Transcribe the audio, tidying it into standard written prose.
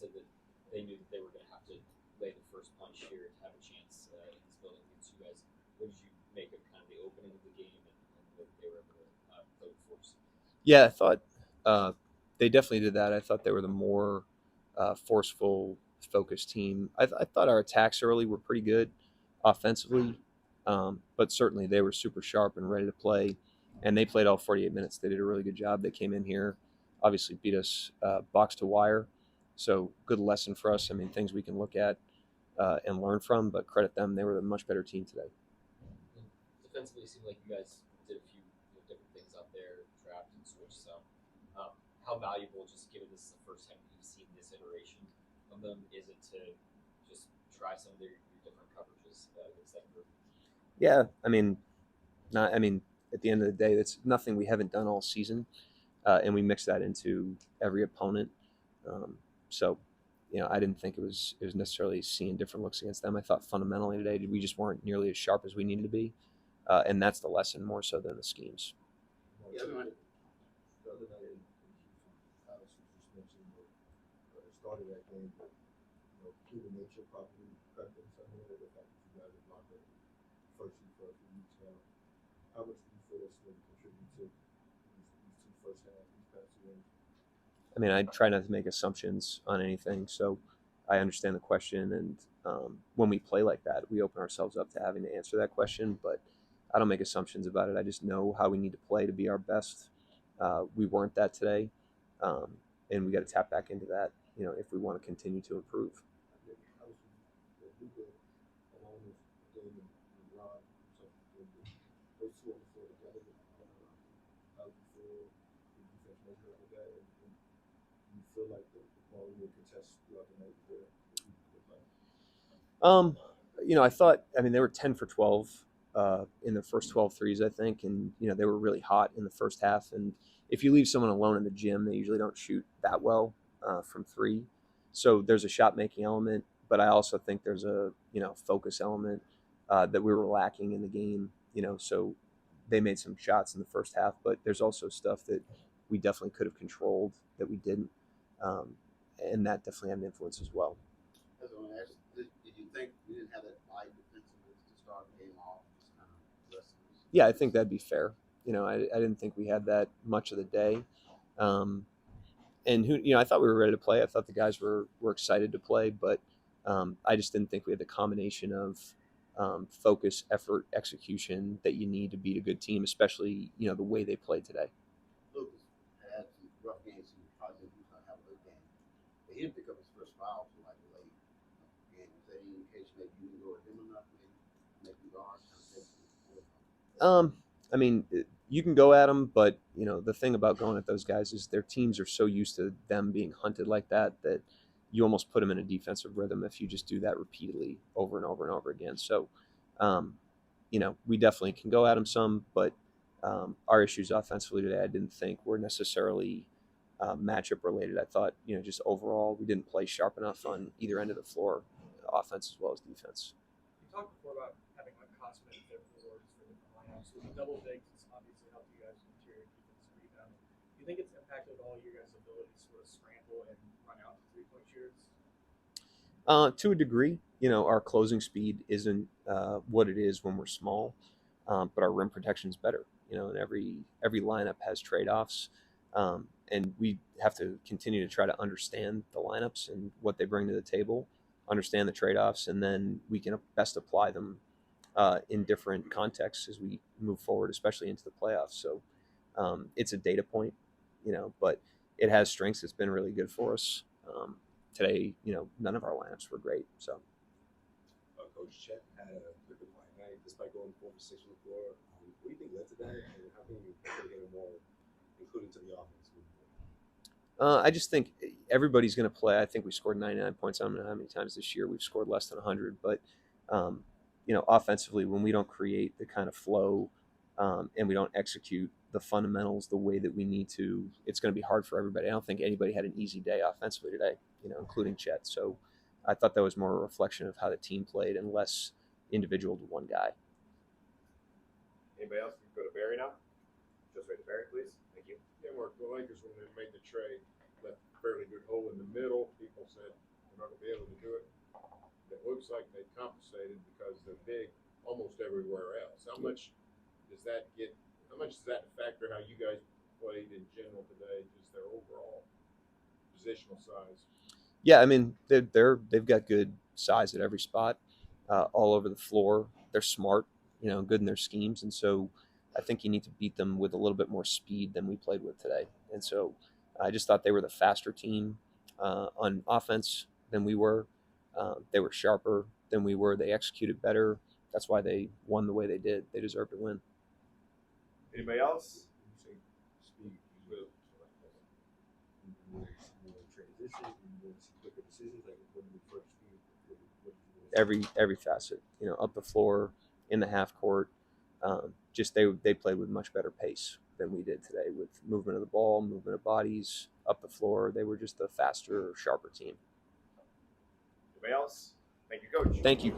said that they knew that they were going to have to lay the first punch here to have a chance in this building against you guys. What did you make of kind of the opening of the game and what they were able to play the force? Yeah, I thought they definitely did that. I thought they were the more forceful, focused team. I thought our attacks early were pretty good offensively, but certainly they were super sharp and ready to play. And they played all 48 minutes. They did a really good job. They came in here, obviously beat us box to wire. So good lesson for us. I mean, things we can look at and learn from, but credit them. They were a much better team today. And defensively, it seemed like you guys did a few different things out there, trapped and switched some. How valuable, just given this is the first time you've seen this iteration of them, is it to just try some of your different coverages against that group? Yeah, I mean, not. I mean, at the end of the day, that's nothing we haven't done all season, and we mix that into every opponent. Um, so, I didn't think it was necessarily seeing different looks against them. I thought fundamentally today we just weren't nearly as sharp as we needed to be, and that's the lesson more so than the schemes. Yeah, the other night in Houston, Alex was just mentioned that it started that game, but human nature probably crept in somewhere. The fact that you guys have not been first seed for a few weeks now. How much do you feel that's maybe contributed to these two first halves, these past two games? I mean, I try not to make assumptions on anything, so I understand the question, and when we play like that, we open ourselves up to having to answer that question. But I don't make assumptions about it. I just know how we need to play to be our best. We weren't that today, um, and we got to tap back into that. If we want to continue to improve. Obviously, Luka, along with Dame and Rob, so those two on the floor together, how do you feel the defense measure up with that? And you feel like the quality of contest throughout the night was there? Um, I thought. I mean, they were 10 for 12 in the first 12 threes, I think, and they were really hot in the first half. And if you leave someone alone in the gym, they usually don't shoot that well from three. So there's a shot making element, but I also think there's a focus element that we were lacking in the game. So they made some shots in the first half, but there's also stuff that we definitely could have controlled that we didn't, um, and that definitely had an influence as well. That's what I asked. Did you think we didn't have that light defensively to start the game off? Just kind of resting. Yeah, I think that'd be fair. I didn't think we had that much of the day. Um, and I thought we were ready to play. I thought the guys were excited to play, but I just didn't think we had the combination of focus, effort, execution that you need to beat a good team, especially the way they played today. Lucas had some rough games. He probably didn't have a good game. But he didn't pick up his first foul until like late game. Is there any indication maybe you didn't go with him enough? Maybe guard kind of takes I mean, you can go at them, but the thing about going at those guys is their teams are so used to them being hunted like that you almost put them in a defensive rhythm if you just do that repeatedly over and over and over again. So, um, we definitely can go at them some, but our issues offensively today, I didn't think were necessarily matchup related. I thought, just overall, we didn't play sharp enough on either end of the floor, offense as well as defense. You talked before about having like cosmetic different awards for different lineups. So the double bigs has obviously helped you guys with interior defense rebound. Do you think it's impacted all your guys' ability to sort of scramble and run out the 3-point shooters? To a degree, our closing speed isn't what it is when we're small, but our rim protection is better. And every lineup has trade offs, and we have to continue to try to understand the lineups and what they bring to the table, understand the trade offs, and then we can best apply them in different contexts as we move forward, especially into the playoffs. So it's a data point, but it has strengths. It's been really good for us. Today, none of our lineups were great. So, Coach Chet had a good quiet night despite going 4 for 6 on the floor. What do you think led to that, and how can you get him more included to the offense? I just think everybody's going to play. I think we scored 99 points. I don't know how many times this year we've scored less than 100, but offensively, when we don't create the kind of flow and we don't execute the fundamentals the way that we need to, it's going to be hard for everybody. I don't think anybody had an easy day offensively today, including Chet. So I thought that was more a reflection of how the team played and less individual to one guy. Anybody else? Go to Barry now. Just wait to Barry, please. Thank you. Yeah, Mark, the Lakers, when they made the trade, left a fairly good hole in the middle. People Daigneault said they're not going to be able to do it. It looks like they compensated because they're big almost everywhere else. How much does that factor how you guys played in general today, just their overall positional size? Yeah, I mean they've got good size at every spot, all over the floor. They're smart, good in their schemes, and so I think you need to beat them with a little bit more speed than we played with today. And so I just thought they were the faster team on offense than we were. They were sharper than we were. They executed better. That's why they won the way they did. They deserved to win. Anybody else? Say speed, you want to see more transition, you want to see quicker decisions, like when we first speed, what did you want to see? Every facet, up the floor, in the half court. Just they played with much better pace than we did today, with movement of the ball, movement of bodies, up the floor. They were just a faster, sharper team. Anybody else? Thank you, Coach. Thank you.